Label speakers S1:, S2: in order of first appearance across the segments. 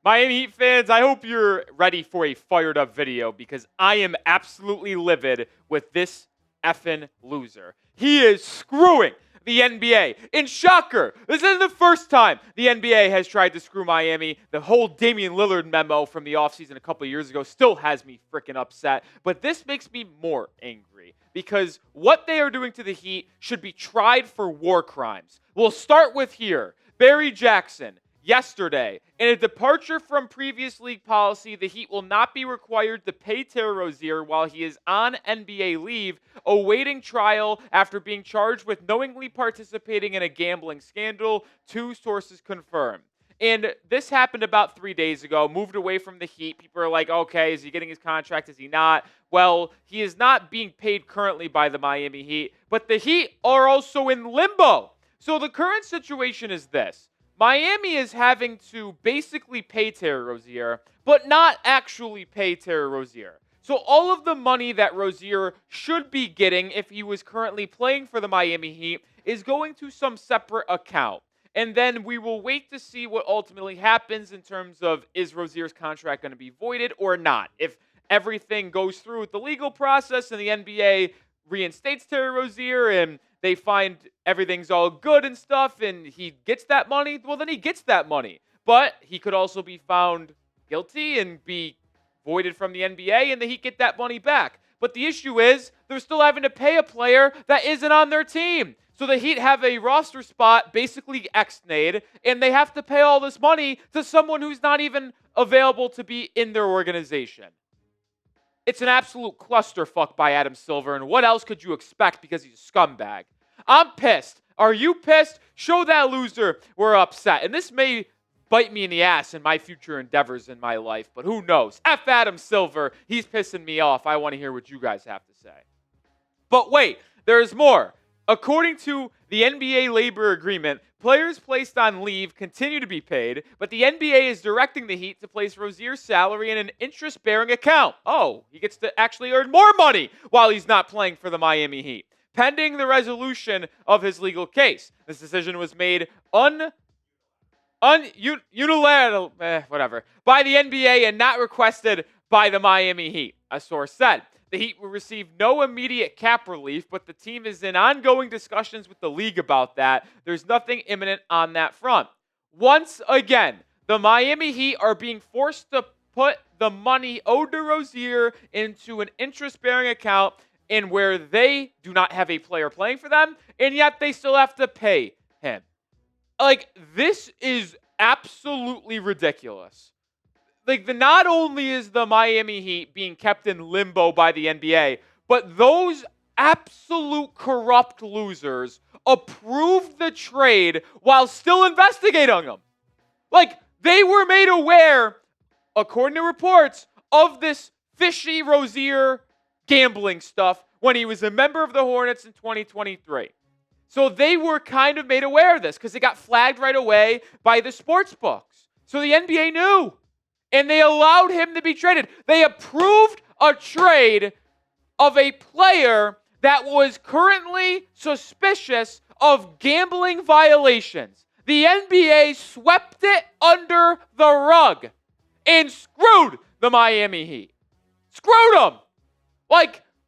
S1: Miami Heat fans, I hope you're ready for a fired up video because I am absolutely livid with this effing loser. He is screwing the NBA. And shocker, this isn't the first time the NBA has tried to screw Miami. The whole Damian Lillard memo from the offseason a couple of years ago still has me freaking upset. But this makes me more angry because what they are doing to the Heat should be tried for war crimes. We'll start with here. Barry Jackson. Yesterday, in a departure from previous league policy, the Heat will not be required to pay Terry Rozier while he is on NBA leave, awaiting trial after being charged with knowingly participating in a gambling scandal, two sources confirmed. And this happened about 3 days ago, moved away from the Heat. People are like, okay, is he getting his contract? Is he not? Well, he is not being paid currently by the Miami Heat, but the Heat are also in limbo. So the current situation is this. Miami is having to basically pay Terry Rozier, but not actually pay Terry Rozier. So all of the money that Rozier should be getting if he was currently playing for the Miami Heat is going to some separate account. And then we will wait to see what ultimately happens in terms of is Rozier's contract going to be voided or not. If everything goes through with the legal process and the NBA reinstates Terry Rozier and they find everything's all good and stuff and he gets that money, well, then he gets that money. But he could also be found guilty and be voided from the NBA and the Heat get that money back. But the issue is they're still having to pay a player that isn't on their team. So the Heat have a roster spot basically ex-nayed, and they have to pay all this money to someone who's not even available to be in their organization. It's an absolute clusterfuck by Adam Silver, and what else could you expect because he's a scumbag? I'm pissed. Are you pissed? Show that loser we're upset. And this may bite me in the ass in my future endeavors in my life, but who knows? F Adam Silver. He's pissing me off. I want to hear what you guys have to say. But wait, there's more. According to the NBA labor agreement, players placed on leave continue to be paid, but the NBA is directing the Heat to place Rozier's salary in an interest-bearing account. Oh, he gets to actually earn more money while he's not playing for the Miami Heat, pending the resolution of his legal case. This decision was made unilateral, by the NBA and not requested by the Miami Heat, a source said. The Heat will receive no immediate cap relief, but the team is in ongoing discussions with the league about that. There's nothing imminent on that front. Once again, the Miami Heat are being forced to put the money owed to Rozier into an interest-bearing account in where they do not have a player playing for them, and yet they still have to pay him. This is absolutely ridiculous. Not only is the Miami Heat being kept in limbo by the NBA, but those absolute corrupt losers approved the trade while still investigating them. They were made aware, according to reports, of this fishy Rozier gambling stuff when he was a member of the Hornets in 2023. So they were kind of made aware of this because it got flagged right away by the sports books. So the NBA knew. And they allowed him to be traded. They approved a trade of a player that was currently suspicious of gambling violations. The NBA swept it under the rug and screwed the Miami Heat. Screwed them.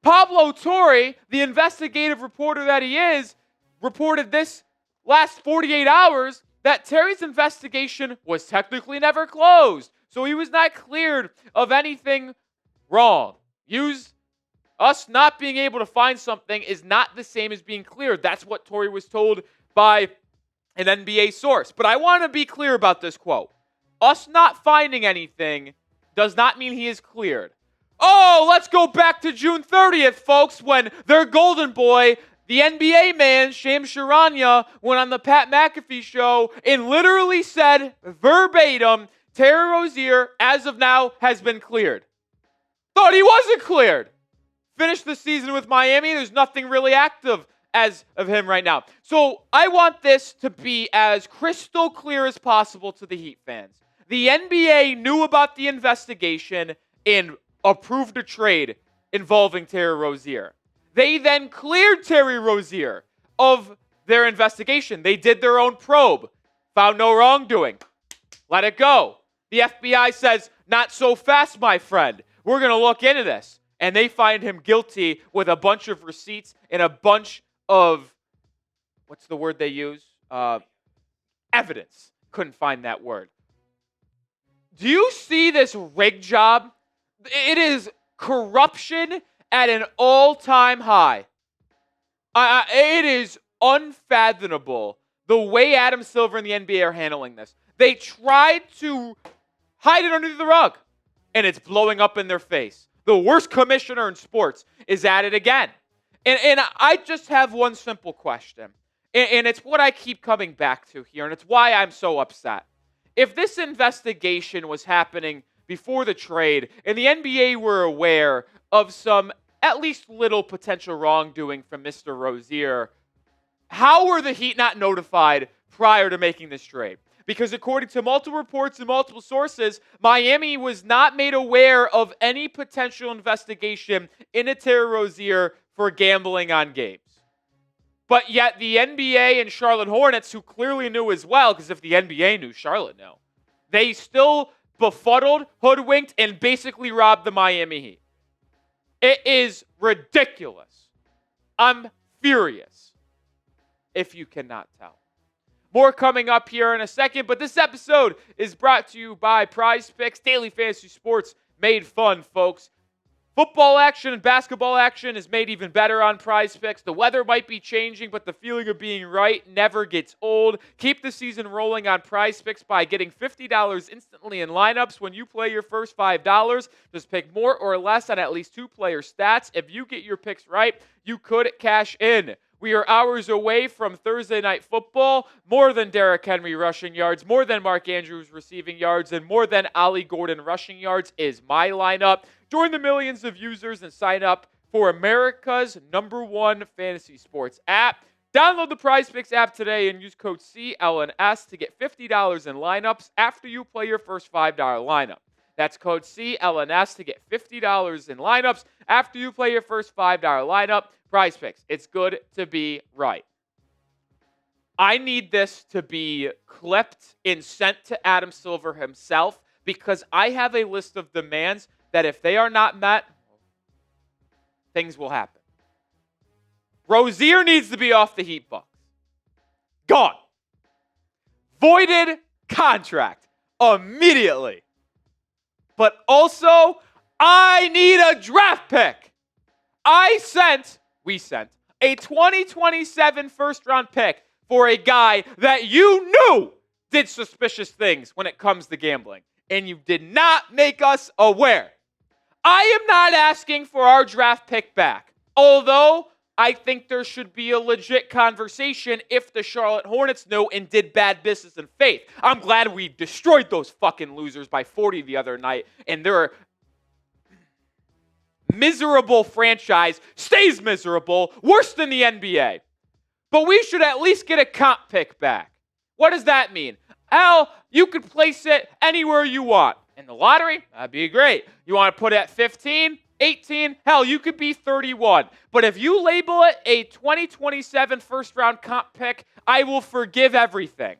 S1: Pablo Torre, the investigative reporter that he is, reported this last 48 hours that Terry's investigation was technically never closed. So he was not cleared of anything wrong. Us not being able to find something is not the same as being cleared. That's what Torre was told by an NBA source. But I want to be clear about this quote. Us not finding anything does not mean he is cleared. Oh, let's go back to June 30th, folks, when their golden boy, the NBA man, Shams Charania, went on the Pat McAfee show and literally said verbatim, Terry Rozier, as of now, has been cleared. Thought he wasn't cleared. Finished the season with Miami. There's nothing really active as of him right now. So I want this to be as crystal clear as possible to the Heat fans. The NBA knew about the investigation and approved a trade involving Terry Rozier. They then cleared Terry Rozier of their investigation. They did their own probe, found no wrongdoing, let it go. The FBI says, not so fast, my friend. We're going to look into this. And they find him guilty with a bunch of receipts and a bunch of, what's the word they use? Evidence. Couldn't find that word. Do you see this rig job? It is corruption at an all-time high. It is unfathomable the way Adam Silver and the NBA are handling this. They tried to hide it under the rug, and it's blowing up in their face. The worst commissioner in sports is at it again. And I just have one simple question, and it's what I keep coming back to here, and it's why I'm so upset. If this investigation was happening before the trade, and the NBA were aware of some at least little potential wrongdoing from Mr. Rozier, how were the Heat not notified prior to making this trade? Because according to multiple reports and multiple sources, Miami was not made aware of any potential investigation into Terry Rozier for gambling on games. But yet the NBA and Charlotte Hornets, who clearly knew as well, because if the NBA knew, Charlotte knew, they still befuddled, hoodwinked, and basically robbed the Miami Heat. It is ridiculous. I'm furious, if you cannot tell. More coming up here in a second, but this episode is brought to you by Prize Picks, daily fantasy sports made fun, folks. Football action and basketball action is made even better on Prize Picks. The weather might be changing, but the feeling of being right never gets old. Keep the season rolling on Prize Picks by getting $50 instantly in lineups when you play your first $5. Just pick more or less on at least 2 player stats. If you get your picks right, you could cash in. We are hours away from Thursday Night Football. More than Derrick Henry rushing yards, more than Mark Andrews receiving yards, and more than Ollie Gordon rushing yards is my lineup. Join the millions of users and sign up for America's #1 fantasy sports app. Download the Prize Picks app today and use code CLNS to get $50 in lineups after you play your first $5 lineup. That's code CLNS to get $50 in lineups after you play your first $5 lineup. Prize Picks. It's good to be right. I need this to be clipped and sent to Adam Silver himself because I have a list of demands that if they are not met, things will happen. Rozier needs to be off the Heat books. Gone. Voided contract immediately. But also, I need a draft pick. We sent a 2027 first-round pick for a guy that you knew did suspicious things when it comes to gambling, and you did not make us aware. I am not asking for our draft pick back, although I think there should be a legit conversation if the Charlotte Hornets knew and did bad business in faith. I'm glad we destroyed those fucking losers by 40 the other night, and they're miserable franchise, stays miserable, worse than the NBA. But we should at least get a comp pick back. What does that mean? Hell, you could place it anywhere you want. In the lottery, that'd be great. You want to put it at 15, 18, hell, you could be 31. But if you label it a 2027 first-round comp pick, I will forgive everything.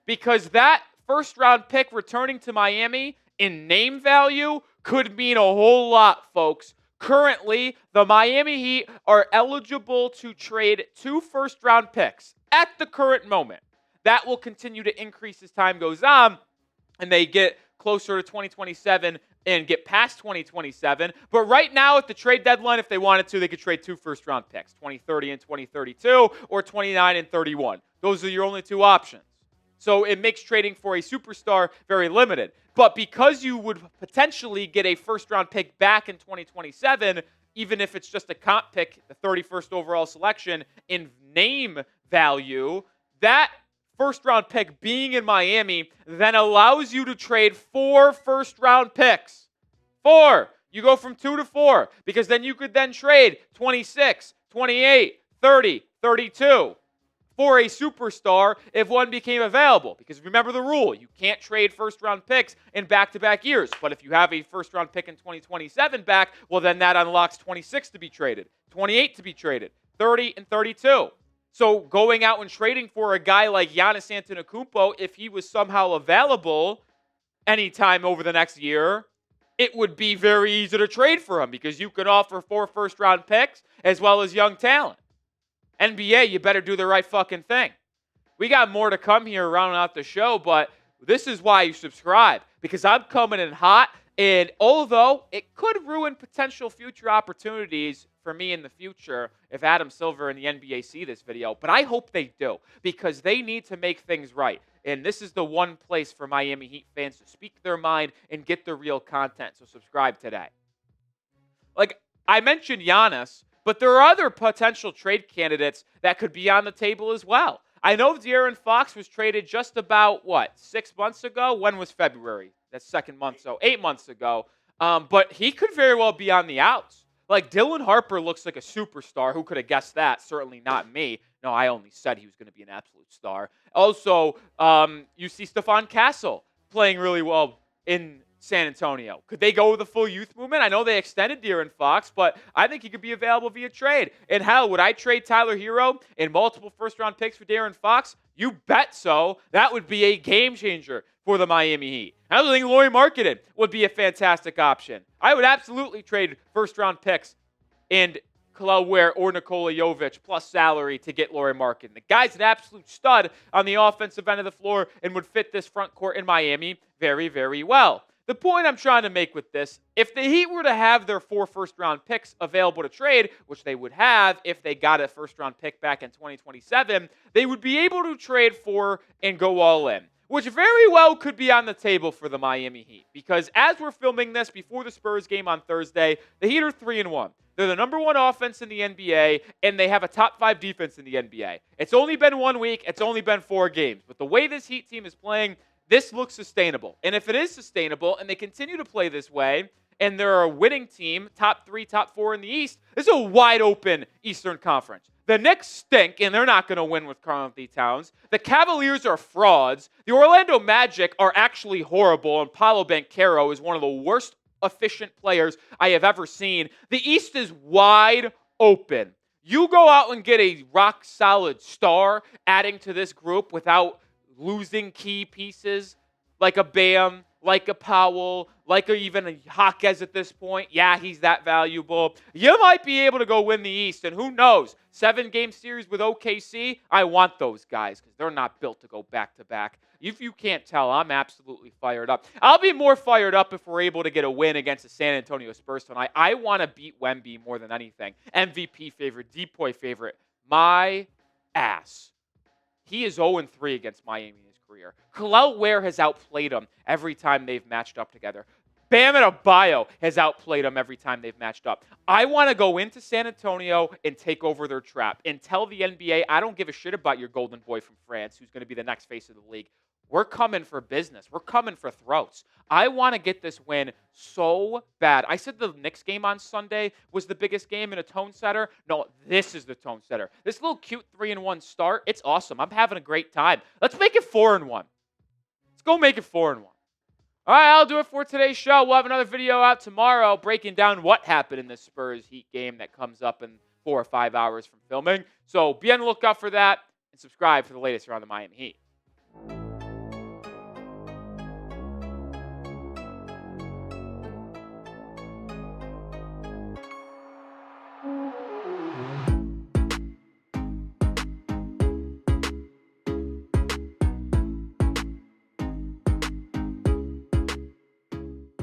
S1: Because that first-round pick returning to Miami in name value could mean a whole lot, folks. Currently, the Miami Heat are eligible to trade 2 first-round picks at the current moment. That will continue to increase as time goes on, and they get closer to 2027 and get past 2027. But right now, at the trade deadline, if they wanted to, they could trade 2 first-round picks, 2030 and 2032, or 29 and 31. Those are your only 2 options. So it makes trading for a superstar very limited. But because you would potentially get a first-round pick back in 2027, even if it's just a comp pick, the 31st overall selection, in name value, that first-round pick being in Miami then allows you to trade 4 first-round picks. 4. You go from 2 to 4 because then you could then trade 26, 28, 30, 32. For a superstar if one became available. Because remember the rule, you can't trade first-round picks in back-to-back years. But if you have a first-round pick in 2027 back, well, then that unlocks 26 to be traded, 28 to be traded, 30 and 32. So going out and trading for a guy like Giannis Antetokounmpo, if he was somehow available, anytime over the next year, it would be very easy to trade for him because you could offer 4 first-round picks as well as young talent. NBA, you better do the right fucking thing. We got more to come here rounding out the show, but this is why you subscribe, because I'm coming in hot, and although it could ruin potential future opportunities for me in the future if Adam Silver and the NBA see this video, but I hope they do, because they need to make things right. And this is the one place for Miami Heat fans to speak their mind and get the real content, so subscribe today. Like, I mentioned Giannis, but there are other potential trade candidates that could be on the table as well. I know De'Aaron Fox was traded just about, 6 months ago? When was February? That's second month, so 8 months ago. But he could very well be on the outs. Like, Dylan Harper looks like a superstar. Who could have guessed that? Certainly not me. No, I only said he was going to be an absolute star. Also, you see Stephon Castle playing really well in San Antonio. Could they go with the full youth movement? I know they extended De'Aaron Fox, but I think he could be available via trade. And hell, would I trade Tyler Hero and multiple first-round picks for De'Aaron Fox? You bet so. That would be a game changer for the Miami Heat. I also think Lauri Markkanen would be a fantastic option. I would absolutely trade first-round picks and Kel'el Ware or Nikola Jovic plus salary to get Lauri Markkanen. The guy's an absolute stud on the offensive end of the floor and would fit this front court in Miami very, very well. The point I'm trying to make with this, if the Heat were to have their 4 first-round picks available to trade, which they would have if they got a first-round pick back in 2027, they would be able to trade for and go all in, which very well could be on the table for the Miami Heat. Because as we're filming this before the Spurs game on Thursday, the Heat are 3-1. They're the number 1 offense in the NBA, and they have a top 5 defense in the NBA. It's only been 1 week. It's only been 4 games. But the way this Heat team is playing, this looks sustainable. And if it is sustainable and they continue to play this way and they're a winning team, top 3, top 4 in the East, this is a wide open Eastern Conference. The Knicks stink, and they're not going to win with Karl-Anthony Towns. The Cavaliers are frauds. The Orlando Magic are actually horrible, and Paolo Banchero is one of the worst efficient players I have ever seen. The East is wide open. You go out and get a rock-solid star adding to this group without losing key pieces like a Bam, like a Powell, like even a Jaquez at this point. Yeah, he's that valuable. You might be able to go win the East, and who knows? 7-game series with OKC, I want those guys because they're not built to go back-to-back. If you can't tell, I'm absolutely fired up. I'll be more fired up if we're able to get a win against the San Antonio Spurs tonight. I want to beat Wemby more than anything. MVP favorite, Depoy favorite. My ass. He is 0-3 against Miami in his career. Kel'el Ware has outplayed him every time they've matched up together. Bam Adebayo has outplayed him every time they've matched up. I want to go into San Antonio and take over their trap and tell the NBA, I don't give a shit about your golden boy from France who's going to be the next face of the league. We're coming for business. We're coming for throats. I want to get this win so bad. I said the Knicks game on Sunday was the biggest game in a tone setter. No, this is the tone setter. This little cute 3-1 start, it's awesome. I'm having a great time. Let's make it 4-1. Let's go make it 4-1. All right, I'll do it for today's show. We'll have another video out tomorrow breaking down what happened in this Spurs Heat game that comes up in 4 or 5 hours from filming. So be on the lookout for that and subscribe for the latest around the Miami Heat.